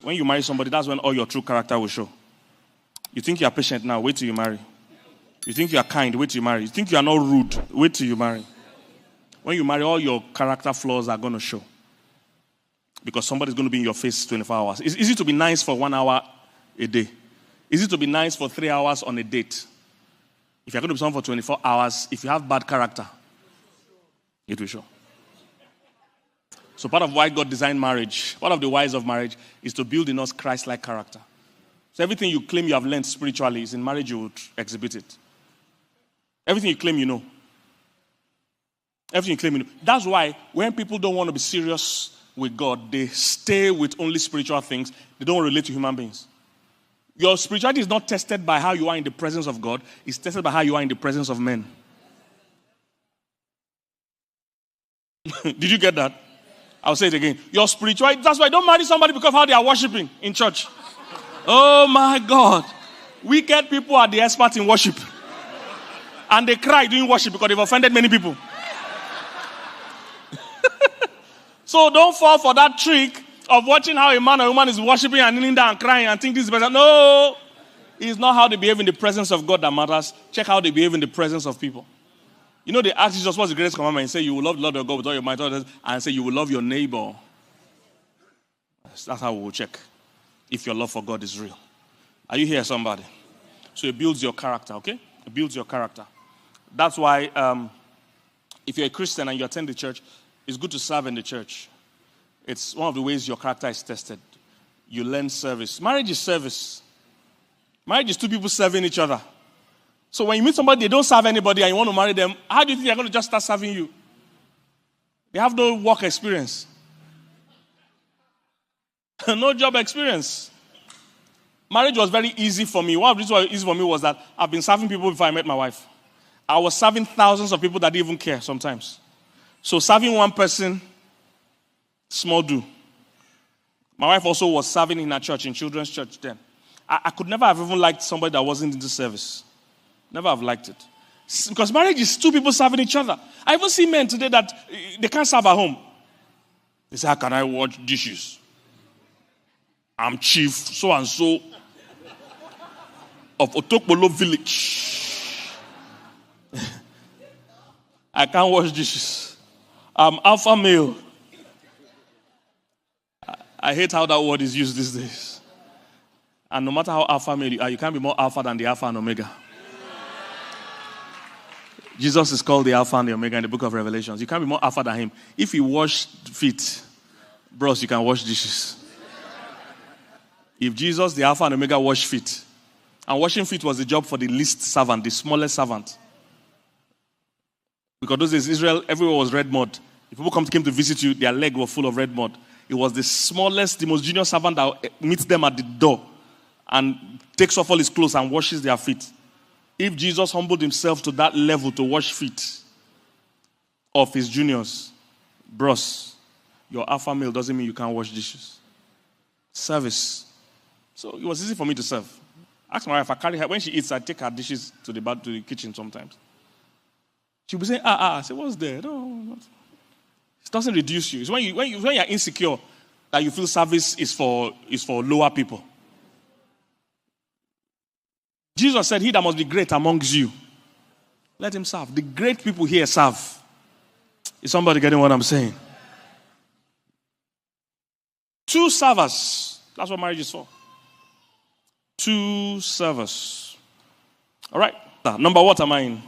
When you marry somebody, that's when all your true character will show. You think you are patient now, wait till you marry. You think you are kind, wait till you marry. You think you are not rude, wait till you marry. When you marry, all your character flaws are going to show. Because somebody's going to be in your face 24 hours. It's easy to be nice for 1 hour a day. Easy to be nice for 3 hours on a date. If you're going to be someone for 24 hours, if you have bad character, it will show. So part of why God designed marriage, part of the whys of marriage, is to build in us Christ-like character. So everything you claim you have learned spiritually is in marriage you would exhibit it. Everything you claim you know. Everything you claim you know. That's why when people don't want to be serious with God, they stay with only spiritual things. They don't relate to human beings. Your spirituality is not tested by how you are in the presence of God. It's tested by how you are in the presence of men. Did you get that? I'll say it again. Your spirituality, that's why don't marry somebody because of how they are worshiping in church. Oh my God. Wicked people are the experts in worship. And they cry doing worship because they've offended many people. So don't fall for that trick of watching how a man or woman is worshiping and kneeling down and crying and think this is better. No. It's not how they behave in the presence of God that matters. Check how they behave in the presence of people. You know, they ask Jesus, what's the greatest commandment? And say, you will love the Lord your God with all your might, and say, you will love your neighbor. That's how we will check if your love for God is real. Are you here, somebody? So it builds your character, okay? It builds your character. That's why if you're a Christian and you attend the church, it's good to serve in the church. It's one of the ways your character is tested. You learn service. Marriage is service. Marriage is two people serving each other. So when you meet somebody, they don't serve anybody and you want to marry them, how do you think they're going to just start serving you? They have no work experience. No job experience. Marriage was very easy for me. One of the reasons why it was easy for me was that I've been serving people before I met my wife. I was serving thousands of people that didn't even care sometimes. So serving one person, small do. My wife also was serving in her church, in children's church then. I could never have even liked somebody that wasn't into service. Never have liked it. Because marriage is two people serving each other. I even see men today that they can't serve at home. They say, how can I wash dishes? I'm chief so-and-so of Okonkwo village. I can't wash dishes. I'm alpha male. I hate how that word is used these days. And no matter how alpha male you are, you can't be more alpha than the alpha and omega. Jesus is called the Alpha and the Omega in the book of Revelations. You can't be more alpha than him. If he washed feet, bros, you can wash dishes. If Jesus, the Alpha and Omega, washed feet, and washing feet was the job for the least servant, the smallest servant. Because those days, Israel, everywhere was red mud. If people came to visit you, their leg were full of red mud. It was the smallest, the most junior servant that meets them at the door and takes off all his clothes and washes their feet. If Jesus humbled himself to that level to wash feet of his juniors, bros, your alpha male doesn't mean you can't wash dishes. Service. So it was easy for me to serve. Ask my wife, I carry her, when she eats, I take her dishes to the kitchen sometimes. She'll be saying, I say, what's there? No. It doesn't reduce you. It's when you're insecure that you feel service is for lower people. Jesus said, he that must be great amongst you, let him serve. The great people here serve. Is somebody getting what I'm saying? Two servers. That's what marriage is for. Two servers. All right. Number what am I in?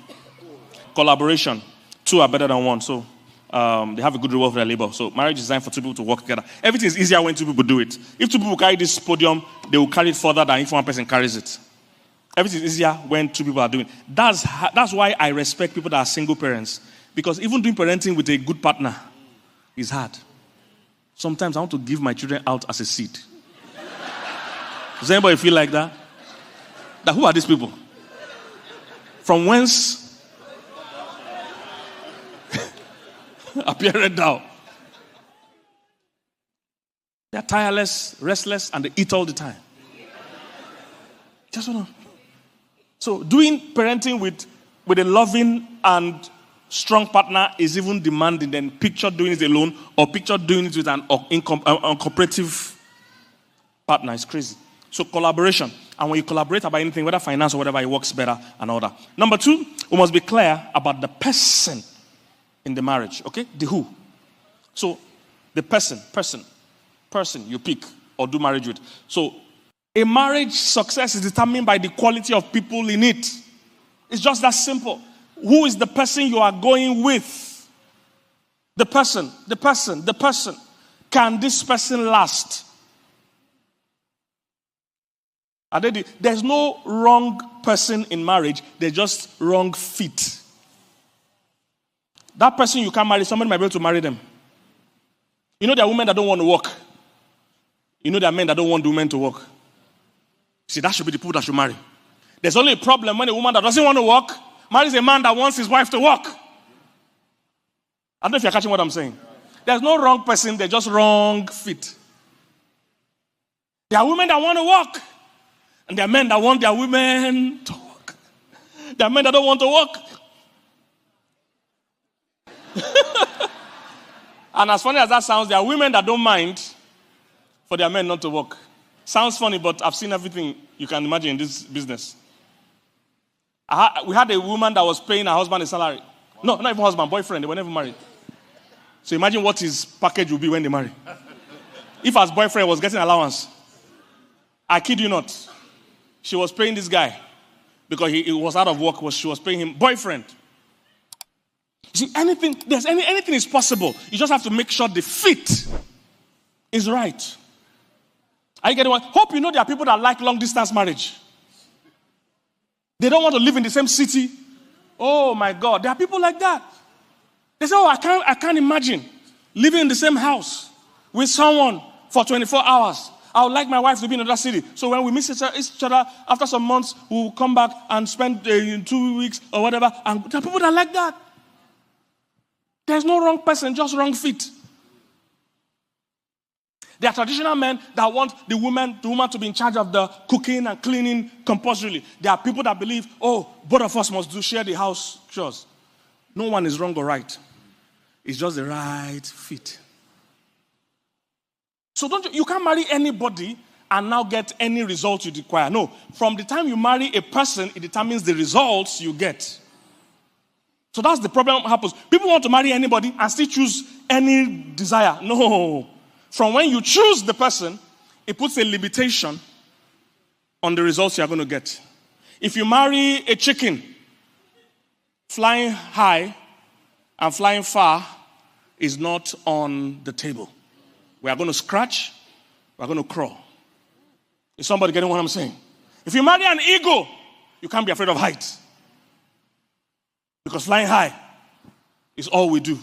Collaboration. Two are better than one. So they have a good reward for their labor. So marriage is designed for two people to work together. Everything is easier when two people do it. If two people carry this podium, they will carry it further than if one person carries it. Everything is easier when two people are doing it. That's why I respect people that are single parents. Because even doing parenting with a good partner is hard. Sometimes I want to give my children out as a seed. Does anybody feel like that? Who are these people? From whence appeared thou? They are tireless, restless, and they eat all the time. Just want to. So doing parenting with a loving and strong partner is even demanding than picture doing it alone or picture doing it with an uncooperative partner is crazy. So collaboration. And when you collaborate about anything, whether finance or whatever, it works better and all that. Number 2, we must be clear about the person in the marriage. Okay? The who. So the person you pick or do marriage with. So a marriage success is determined by the quality of people in it. It's just that simple. Who is the person you are going with? The person. Can this person last? There's no wrong person in marriage. There's just wrong fit. That person you can't marry, somebody might be able to marry them. You know there are women that don't want to work. You know there are men that don't want women to work. See, that should be the people that should marry. There's only a problem when a woman that doesn't want to work marries a man that wants his wife to work. I don't know if you're catching what I'm saying. There's no wrong person, there's just wrong fit. There are women that want to work. And there are men that want their women to work. There are men that don't want to work. And as funny as that sounds, there are women that don't mind for their men not to work. Sounds funny, but I've seen everything you can imagine in this business. We had a woman that was paying her husband a salary. No, not even husband, boyfriend. They were never married. So imagine what his package would be when they marry. If his boyfriend was getting allowance, I kid you not, she was paying this guy because he was out of work. She was paying him boyfriend. You see, anything is possible. You just have to make sure the fit is right. Are you getting what? Hope you know there are people that like long distance marriage. They don't want to live in the same city. Oh my God, there are people like that. They say, I can't imagine living in the same house with someone for 24 hours. I would like my wife to be in another city. So when we miss each other, after some months, we'll come back and spend 2 weeks or whatever. And there are people that like that. There's no wrong person, just wrong fit. There are traditional men that want the woman to be in charge of the cooking and cleaning compulsorily. There are people that believe, both of us must share the house chores. No one is wrong or right. It's just the right fit. So you can't marry anybody and now get any results you require. No, from the time you marry a person, it determines the results you get. So that's the problem that happens. People want to marry anybody and still choose any desire. No. From when you choose the person, it puts a limitation on the results you are going to get. If you marry a chicken, flying high and flying far is not on the table. We are going to scratch, we are going to crawl. Is somebody getting what I'm saying? If you marry an eagle, you can't be afraid of height. Because flying high is all we do.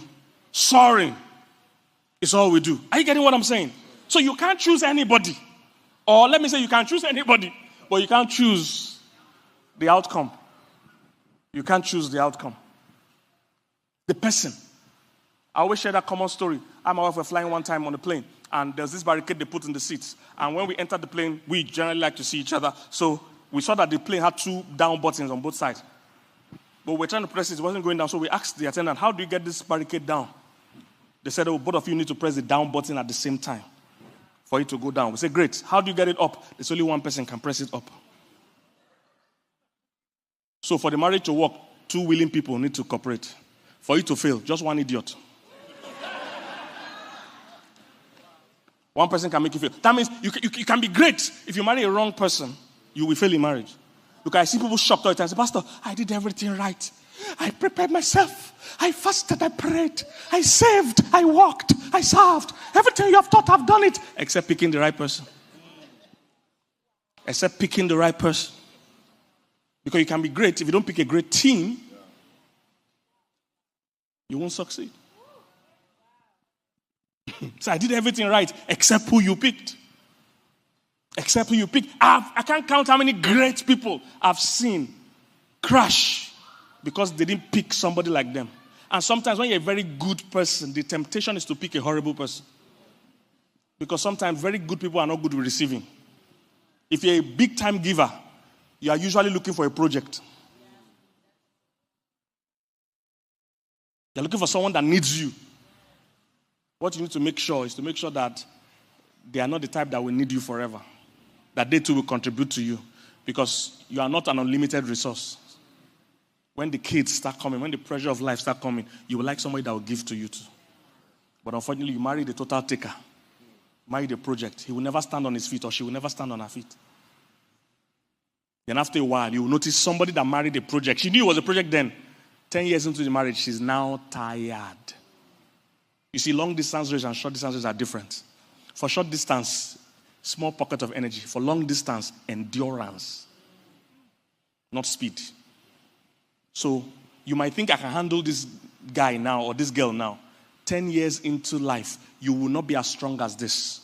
Soaring is all we do. Are you getting what I'm saying? So you can't choose anybody. Or let me say you can choose anybody, but you can't choose the outcome. You can't choose the outcome. The person. I always share that common story. I and my wife were flying one time on a plane, and there's this barricade they put in the seats. And when we entered the plane, we generally like to see each other. So we saw that the plane had 2 down buttons on both sides. But we were trying to press it wasn't going down. So we asked the attendant, how do you get this barricade down? They said, both of you need to press the down button at the same time for it to go down. We said, great. How do you get it up? There's only one person can press it up. So for the marriage to work, 2 willing people need to cooperate. For it to fail, just one idiot. One person can make you fail. That means you can be great. If you marry a wrong person, you will fail in marriage. Because I see people shocked all the time. I say, Pastor, I did everything right. I prepared myself. I fasted, I prayed. I saved, I walked, I served. Everything you have taught, I've done it. Except picking the right person. Except picking the right person. Because you can be great. If you don't pick a great team, you won't succeed. So I did everything right except who you picked. Except who you picked. I can't count how many great people I've seen crash because they didn't pick somebody like them. And sometimes when you're a very good person, the temptation is to pick a horrible person. Because sometimes very good people are not good with receiving. If you're a big time giver, you are usually looking for a project. You're looking for someone that needs you. What you need to make sure is to make sure that they are not the type that will need you forever. that they too will contribute to you, because you are not an unlimited resource. When the kids start coming, when the pressure of life start coming, you will like somebody that will give to you too. But unfortunately, you marry the total taker. Marry the project. He will never stand on his feet, or she will never stand on her feet. Then after a while, you will notice somebody that married a project. She knew it was a project then. 10 years into the marriage, she's now tired. You see, long distance race and short distance race are different. For short distance, small pocket of energy. For long distance, endurance. Not speed. So, you might think I can handle this guy now or this girl now. 10 years into life, you will not be as strong as this.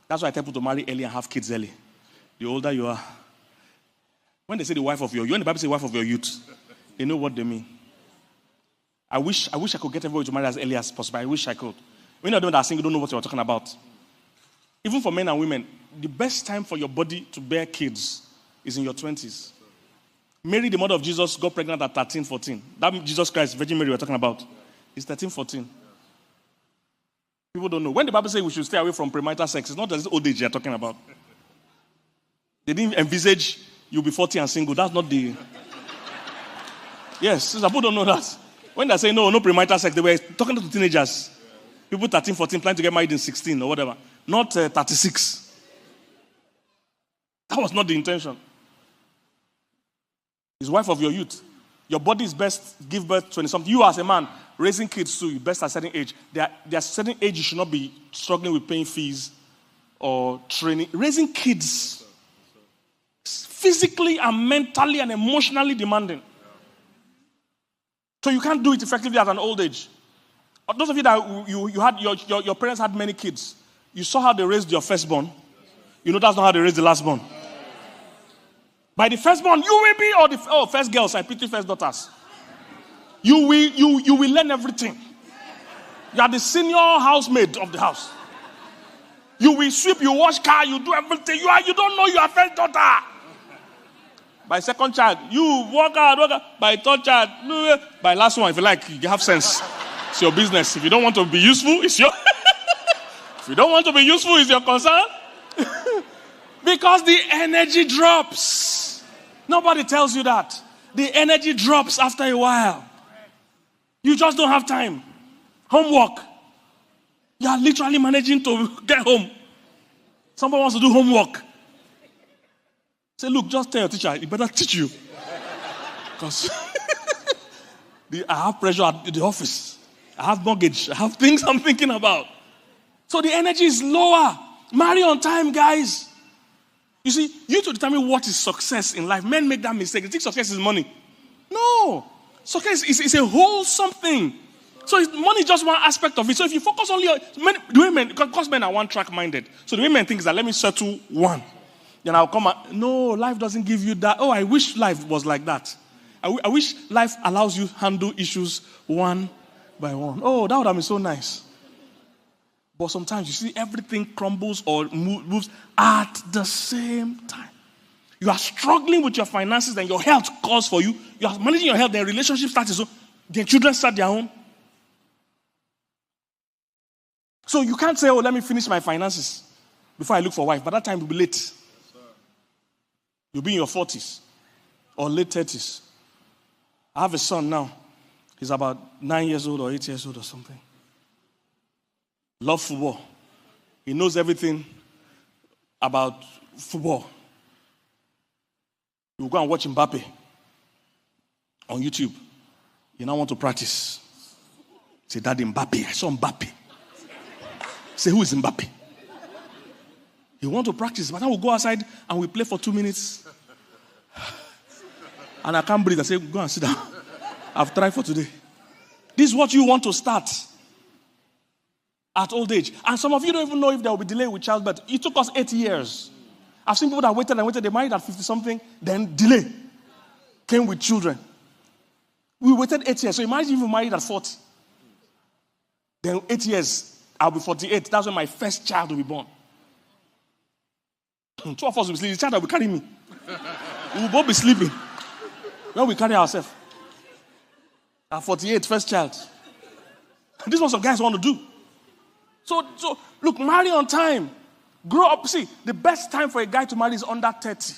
That's why I tell people to marry early and have kids early. The older you are. When they say the wife of your youth, when the Bible says wife of your youth, they know what they mean. I wish I could get everybody to marry as early as possible. I wish I could. When you're doing that single, don't know what you're talking about. Even for men and women, the best time for your body to bear kids is in your 20s. Mary, the mother of Jesus, got pregnant at 13, 14. That Jesus Christ, Virgin Mary we're talking about, is 13, 14. People don't know. When the Bible says we should stay away from premarital sex, it's not just old age you're talking about. They didn't envisage you'll be 40 and single. That's not the... Yes, people don't know that. When they say no premarital sex, they were talking to teenagers. People 13, 14, planning to get married in 16 or whatever. Not 36. That was not the intention. He's wife of your youth. Your body is best, give birth 20-something. You as a man, raising kids too, you best at a certain age. There are certain age you should not be struggling with paying fees or training. Raising kids, physically and mentally and emotionally demanding. So you can't do it effectively at an old age. Those of you that you had your parents had many kids, you saw how they raised your firstborn. You know that's not how they raised the lastborn. By the firstborn, you will be, first girls, I pity first daughters. You will learn everything. You are the senior housemaid of the house. You will sweep, you wash car, you do everything. You don't know you are first daughter. By second child, you work out. By third child, by last one, if you like, you have sense. It's your business. If you don't want to be useful, it's your... If you don't want to be useful, it's your concern. Because the energy drops. Nobody tells you that. The energy drops after a while. You just don't have time. Homework. You are literally managing to get home. Somebody wants to do homework. Say, look, just tell your teacher, he better teach you. Because I have pressure at the office. I have mortgage. I have things I'm thinking about. So the energy is lower. Marry on time, guys. You see, you to determine what is success in life. Men make that mistake. They think success is money. No. Success is a wholesome thing. So money is just one aspect of it. So if you focus only on... Because men are one-track minded. So the way men think is that let me settle one. Then I'll come out. No, life doesn't give you that. Oh, I wish life was like that. I wish life allows you to handle issues one by one. Oh, that would have been so nice. But sometimes you see everything crumbles or moves at the same time. You are struggling with your finances, then your health calls for you. You are managing your health, then relationship starts. Then children start their own. So you can't say, oh, let me finish my finances before I look for a wife. By that time, you'll be late. Yes, you'll be in your 40s or late 30s. I have a son now. He's about 9 years old or 8 years old or something. Love football. He knows everything about football. You go and watch Mbappe on YouTube. You now want to practice. Say, Daddy, Mbappe. I saw Mbappe. Say, who is Mbappe? You want to practice, but I will go outside and we play for 2 minutes. And I can't breathe. I say, go and sit down. I've tried for today. This is what you want to start at old age. And some of you don't even know if there will be delay with childbirth. It took us 8 years. I've seen people that waited and waited. They married at 50-something, then delay came with children. We waited 8 years. So imagine if you married at 40. Then 8 years, I'll be 48. That's when my first child will be born. 2 of us will be sleeping. The child will carry me. We will both be sleeping when we carry ourselves. At 48, first child. This is what some guys want to do. So look, marry on time. Grow up. See, the best time for a guy to marry is under 30.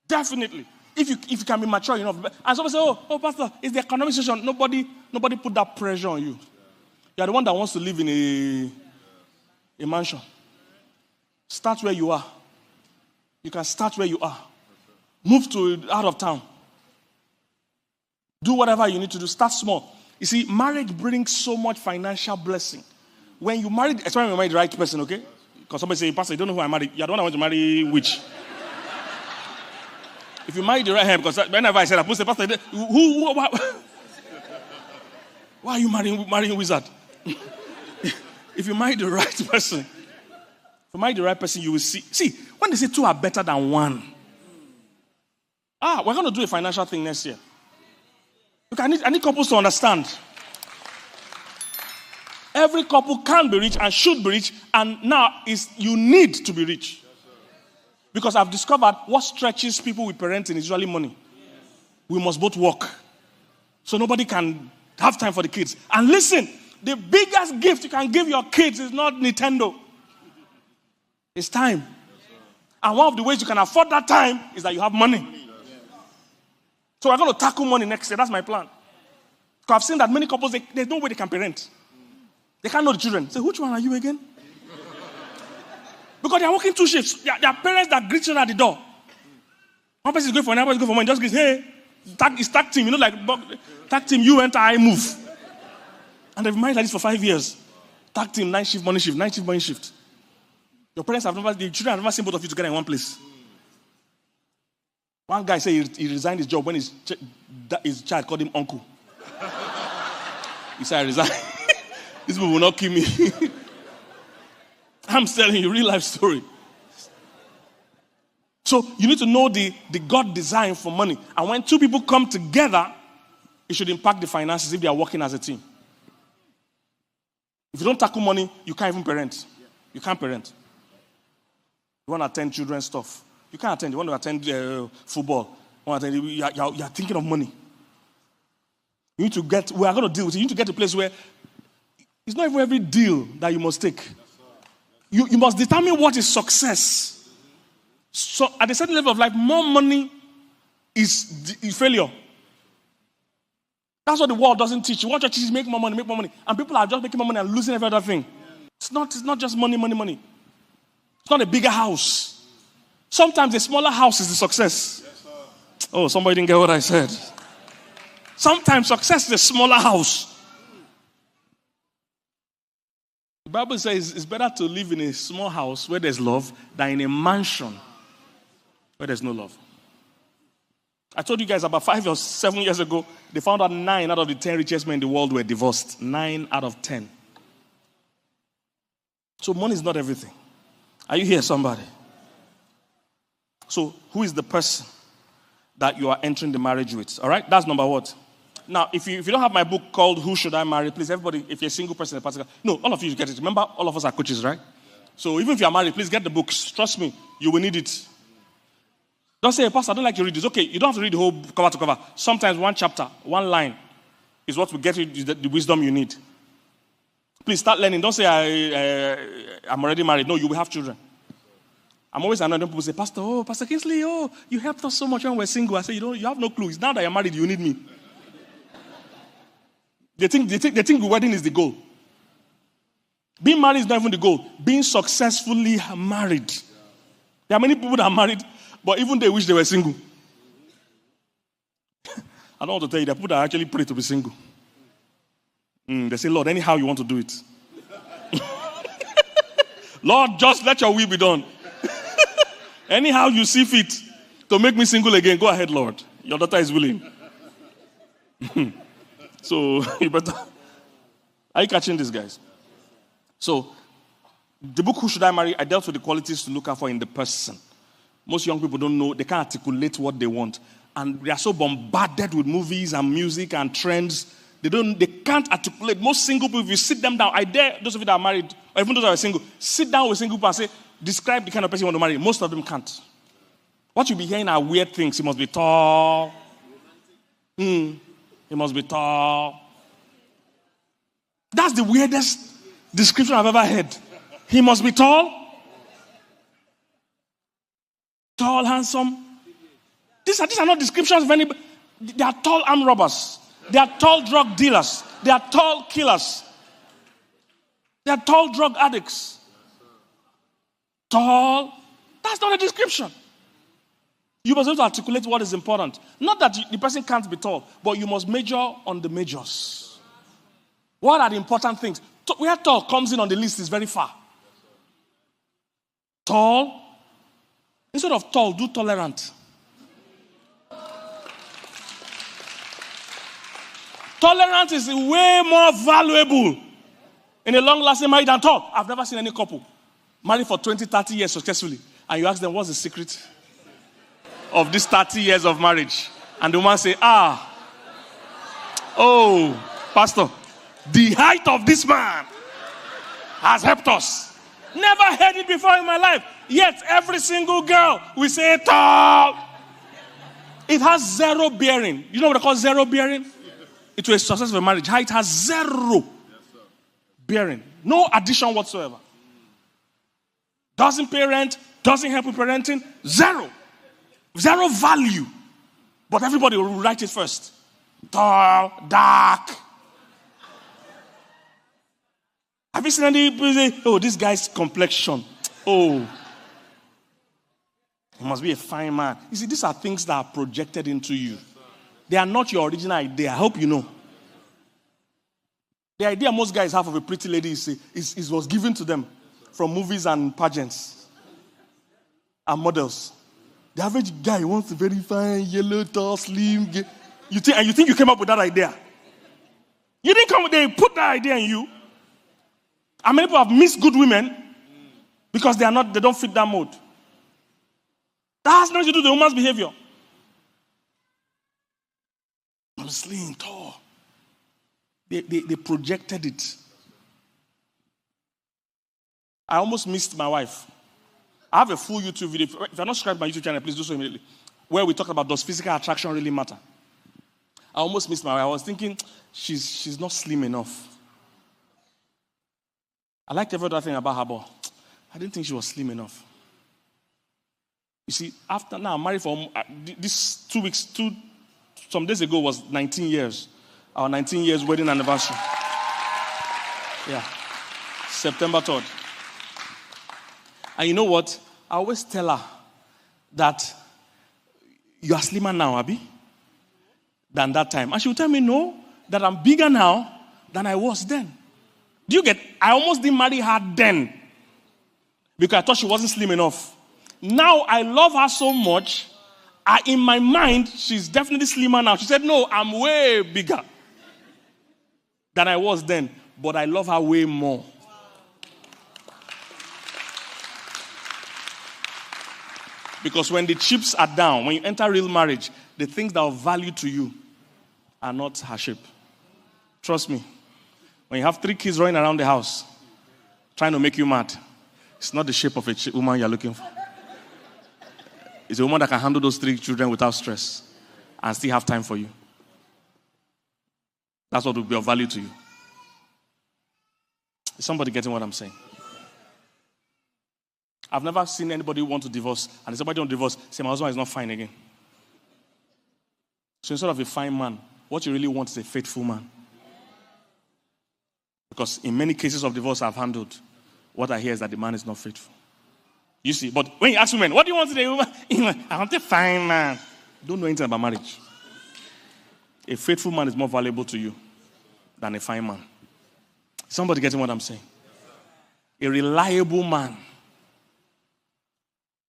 Definitely. If you can be mature enough. And somebody say, oh, pastor, it's the economic situation. Nobody put that pressure on you. You're the one that wants to live in a mansion. Start where you are. You can start where you are. Move to out of town. Do whatever you need to do. Start small. You see, marriage brings so much financial blessing. When you marry, especially when you marry the right person, okay? Because somebody say, pastor, you don't know who I married. You're the one I want to marry which? If you marry the right hand, because whenever I said that, people say, pastor, why are you marrying a wizard? If you marry the right person, you will see. See, when they say two are better than one, we're going to do a financial thing next year. Look, I need couples to understand. Every couple can be rich and should be rich, and now you need to be rich. Because I've discovered what stretches people with parenting is usually money. We must both work. So nobody can have time for the kids. And listen, the biggest gift you can give your kids is not Nintendo. It's time. And one of the ways you can afford that time is that you have money. So we're going to tackle money next year. That's my plan. Because I've seen that many couples, there's no way they can parent. They can't know the children. Say, which one are you again? Because they are working two shifts. There are parents that greet children at the door. One person is going for another person is going for money. Just goes, hey, it's tag team. You know, like tag team, you enter, I move. And they've been married like this for 5 years. Tag team, night shift, morning shift, night shift, morning shift. The children have never seen both of you together in one place. One guy said he resigned his job when his child called him uncle. He said, I resign. These people will not kill me. I'm telling you, real life story. So you need to know the God design for money. And when two people come together, it should impact the finances if they are working as a team. If you don't tackle money, you can't even parent. You can't parent. You want to attend children's stuff. You can't attend. You want to attend football. You are thinking of money. You need to get, we are going to deal with it. You need to get to a place where it's not even every deal that you must take. You must determine what is success. So at a certain level of life, more money is failure. That's what the world doesn't teach you. What churches make more money. And people are just making more money and losing every other thing. It's not just money. It's not a bigger house. Sometimes a smaller house is the success. Oh, somebody didn't get what I said. Sometimes success is a smaller house. The Bible says it's better to live in a small house where there's love than in a mansion where there's no love. I told you guys about 5 or 7 years ago, they found out 9 out of the 10 richest men in the world were divorced. 9 out of 10. So money is not everything. Are you here, somebody? So who is the person that you are entering the marriage with? All right? That's number one. Now, if you don't have my book called Who Should I Marry, please, everybody, if you're a single person in particular, no, all of you get it. Remember, all of us are coaches, right? So even if you are married, please get the books. Trust me, you will need it. Don't say, Pastor, I don't like to read this. Okay, you don't have to read the whole cover to cover. Sometimes one chapter, one line is what will get you the wisdom you need. Please start learning. Don't say, I'm already married. No, you will have children. I'm always annoyed when people say, Pastor Kingsley, you helped us so much when we're single. I say, you have no clue. It's now that you're married, you need me. They think the wedding is the goal. Being married is not even the goal. Being successfully married. There are many people that are married, but even they wish they were single. I don't want to tell you, there are people that actually pray to be single. They say, Lord, anyhow you want to do it. Lord, just let your will be done. Anyhow you see fit to make me single again, go ahead, Lord. Your daughter is willing. So, you better... Are you catching this, guys? So, the book Who Should I Marry? I dealt with the qualities to look out for in the person. Most young people don't know, they can't articulate what they want. And they are so bombarded with movies and music and trends. They can't articulate. Most single people, if you sit them down, I dare those of you that are married, or even those that are single, sit down with single people and say, describe the kind of person you want to marry. Most of them can't. What you'll be hearing are weird things. He must be tall. He must be tall. That's the weirdest description I've ever heard. He must be tall. tall, handsome. These are not descriptions of anybody. They are tall armed robbers. They are tall drug dealers. They are tall killers. They are tall drug addicts. Tall. That's not a description. You must be able to articulate what is important. Not that the person can't be tall, but you must major on the majors. What are the important things? Where tall comes in on the list is very far. Tall. Instead of tall, do tolerant. Tolerance is way more valuable in a long-lasting marriage than tall. I've never seen any couple married for 20, 30 years successfully. And you ask them, what's the secret of these 30 years of marriage? And the woman say, pastor, the height of this man has helped us. Never heard it before in my life. Yet every single girl will say tall. It has zero bearing. You know what I call zero bearing? It was a successful marriage. Height has zero bearing. No addition whatsoever. Doesn't parent, doesn't help with parenting. Zero. Zero value. But everybody will write it first. Tall, dark. Have you seen any people say, this guy's complexion? He must be a fine man. You see, these are things that are projected into you. They are not your original idea. I hope you know. The idea most guys have of a pretty lady is was given to them from movies and pageants and models. The average guy wants a very fine, yellow, tall, slim. You think you came up with that idea? You didn't come. They put that idea in you. And many people have missed good women because they don't fit that mold. That has nothing to do with the woman's behavior. I'm slim, tall. They projected it. I almost missed my wife. I have a full YouTube video. If you're not subscribed to my YouTube channel, please do so immediately. Where we talk about, does physical attraction really matter? I almost missed my wife. I was thinking, she's not slim enough. I liked every other thing about her, but I didn't think she was slim enough. You see, after now, I'm married for this 2 weeks, some days ago was 19 years. Our 19 years wedding anniversary. Yeah. September 3rd. And you know what? I always tell her that you are slimmer now, Abby, than that time. And she will tell me, no, that I'm bigger now than I was then. Do you get? I almost didn't marry her then because I thought she wasn't slim enough. Now I love her so much. In my mind, she's definitely slimmer now. She said, no, I'm way bigger than I was then. But I love her way more. Because when the chips are down, when you enter real marriage, the things that are of value to you are not her shape. Trust me. When you have 3 kids running around the house, trying to make you mad, it's not the shape of a woman you're looking for. It's a woman that can handle those 3 children without stress and still have time for you. That's what will be of value to you. Is somebody getting what I'm saying? I've never seen anybody who want to divorce, and if somebody don't divorce, say my husband is not fine again. So instead of a fine man, what you really want is a faithful man. Because in many cases of divorce I've handled, what I hear is that the man is not faithful. You see, but when you ask women, what do you want today? I want a fine man. Don't know anything about marriage. A faithful man is more valuable to you than a fine man. Somebody getting what I'm saying? A reliable man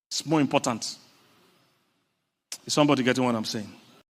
is more important. Is somebody getting what I'm saying?